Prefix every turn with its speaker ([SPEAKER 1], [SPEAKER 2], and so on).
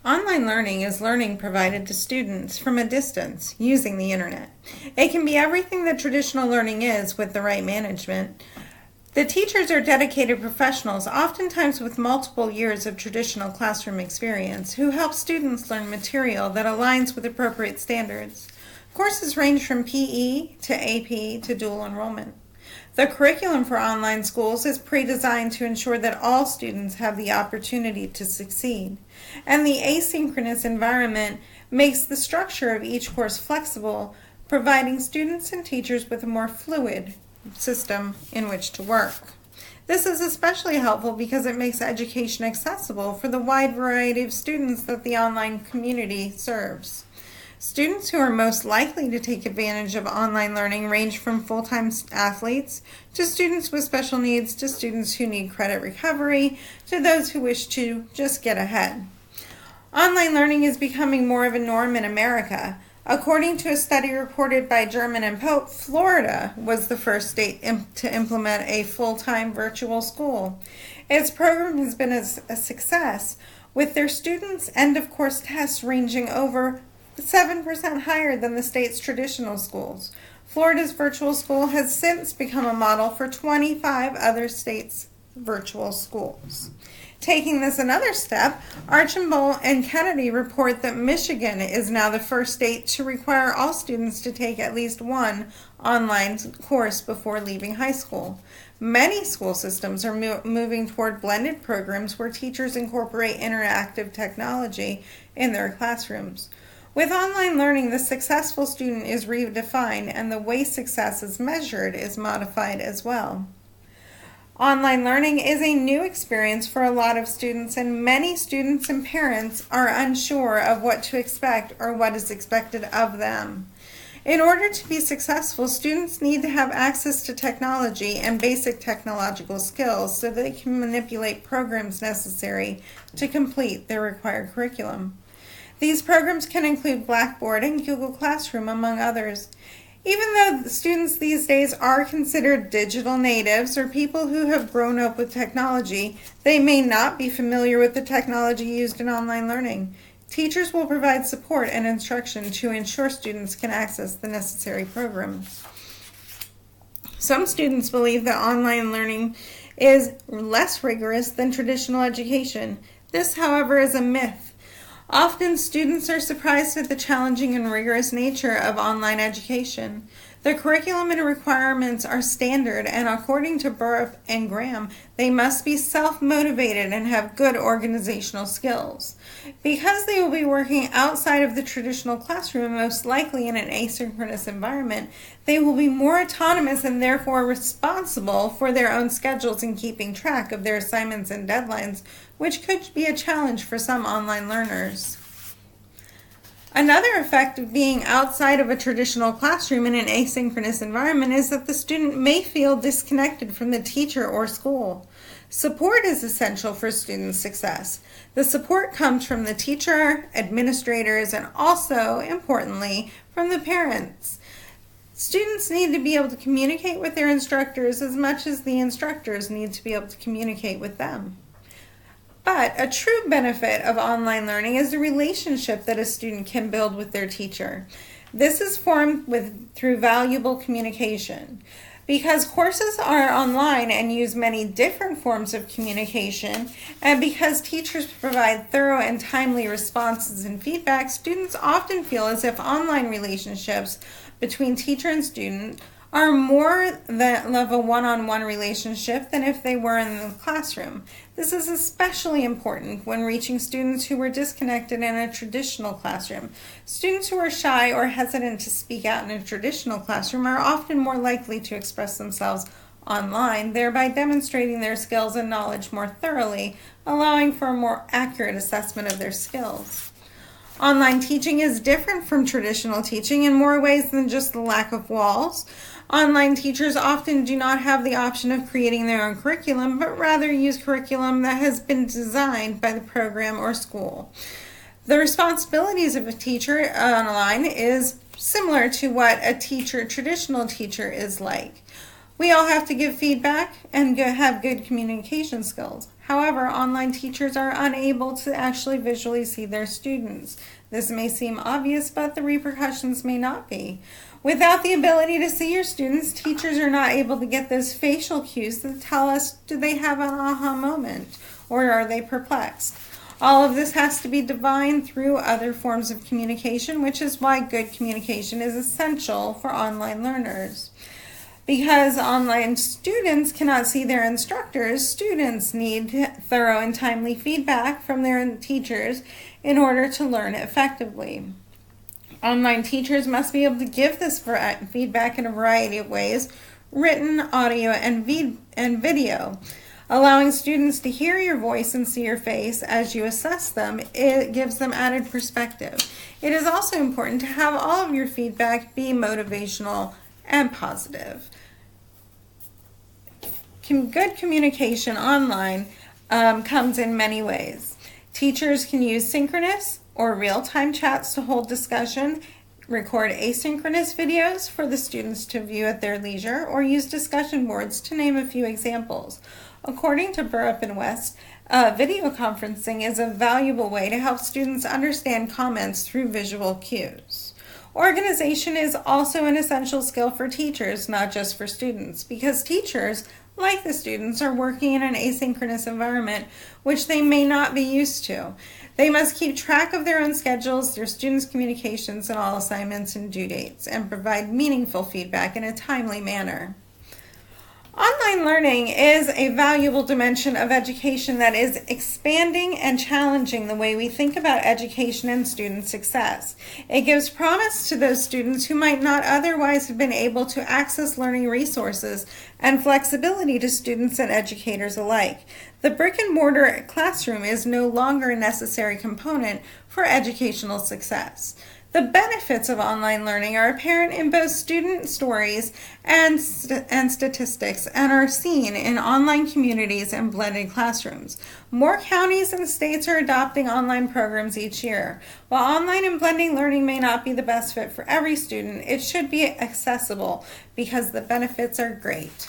[SPEAKER 1] Online learning is learning provided to students from a distance using the internet. It can be everything that traditional learning is with the right management. The teachers are dedicated professionals, oftentimes with multiple years of traditional classroom experience, who help students learn material that aligns with appropriate standards. Courses range from PE to AP to dual enrollment. The curriculum for online schools is pre-designed to ensure that all students have the opportunity to succeed. And the asynchronous environment makes the structure of each course flexible, providing students and teachers with a more fluid system in which to work. This is especially helpful because it makes education accessible for the wide variety of students that the online community serves. Students who are most likely to take advantage of online learning range from full-time athletes to students with special needs to students who need credit recovery to those who wish to just get ahead. Online learning is becoming more of a norm in America. According to a study reported by German and Pope, Florida was the first state to implement a full-time virtual school. Its program has been a success, with their students' end-of-course tests ranging over 7% higher than the state's traditional schools. Florida's virtual school has since become a model for 25 other states' virtual schools. Taking this another step, Archambault and Kennedy report that Michigan is now the first state to require all students to take at least one online course before leaving high school. Many school systems are moving toward blended programs where teachers incorporate interactive technology in their classrooms. With online learning, the successful student is redefined and the way success is measured is modified as well. Online learning is a new experience for a lot of students, and many students and parents are unsure of what to expect or what is expected of them. In order to be successful, students need to have access to technology and basic technological skills so that they can manipulate programs necessary to complete their required curriculum. These programs can include Blackboard and Google Classroom, among others. Even though students these days are considered digital natives or people who have grown up with technology, they may not be familiar with the technology used in online learning. Teachers will provide support and instruction to ensure students can access the necessary programs. Some students believe that online learning is less rigorous than traditional education. This, however, is a myth. Often students are surprised at the challenging and rigorous nature of online education. The curriculum and requirements are standard, and according to Burp and Graham, they must be self-motivated and have good organizational skills. Because they will be working outside of the traditional classroom, most likely in an asynchronous environment, they will be more autonomous and therefore responsible for their own schedules and keeping track of their assignments and deadlines, which could be a challenge for some online learners. Another effect of being outside of a traditional classroom in an asynchronous environment is that the student may feel disconnected from the teacher or school. Support is essential for student success. The support comes from the teacher, administrators, and also, importantly, from the parents. Students need to be able to communicate with their instructors as much as the instructors need to be able to communicate with them. But a true benefit of online learning is the relationship that a student can build with their teacher. This is formed through valuable communication. Because courses are online and use many different forms of communication, and because teachers provide thorough and timely responses and feedback, students often feel as if online relationships between teacher and student are more of a one-on-one relationship than if they were in the classroom. This is especially important when reaching students who were disconnected in a traditional classroom. Students who are shy or hesitant to speak out in a traditional classroom are often more likely to express themselves online, thereby demonstrating their skills and knowledge more thoroughly, allowing for a more accurate assessment of their skills. Online teaching is different from traditional teaching in more ways than just the lack of walls. Online teachers often do not have the option of creating their own curriculum, but rather use curriculum that has been designed by the program or school. The responsibilities of a teacher online is similar to what a traditional teacher is like. We all have to give feedback and have good communication skills. However, online teachers are unable to actually visually see their students. This may seem obvious, but the repercussions may not be. Without the ability to see your students, teachers are not able to get those facial cues that tell us, do they have an aha moment or are they perplexed? All of this has to be divined through other forms of communication, which is why good communication is essential for online learners. Because online students cannot see their instructors, students need thorough and timely feedback from their teachers in order to learn effectively. Online teachers must be able to give this feedback in a variety of ways, written, audio, and video. Allowing students to hear your voice and see your face as you assess them, it gives them added perspective. It is also important to have all of your feedback be motivational and positive. Good communication online comes in many ways. Teachers can use synchronous or real-time chats to hold discussion, record asynchronous videos for the students to view at their leisure, or use discussion boards, to name a few examples. According to Burrup and West, video conferencing is a valuable way to help students understand comments through visual cues. Organization is also an essential skill for teachers, not just for students, because teachers, like the students, are working in an asynchronous environment, which they may not be used to. They must keep track of their own schedules, their students' communications, and all assignments and due dates, and provide meaningful feedback in a timely manner. Online learning is a valuable dimension of education that is expanding and challenging the way we think about education and student success. It gives promise to those students who might not otherwise have been able to access learning resources, and flexibility to students and educators alike. The brick and mortar classroom is no longer a necessary component for educational success. The benefits of online learning are apparent in both student stories and statistics, and are seen in online communities and blended classrooms. More counties and states are adopting online programs each year. While online and blending learning may not be the best fit for every student, it should be accessible because the benefits are great.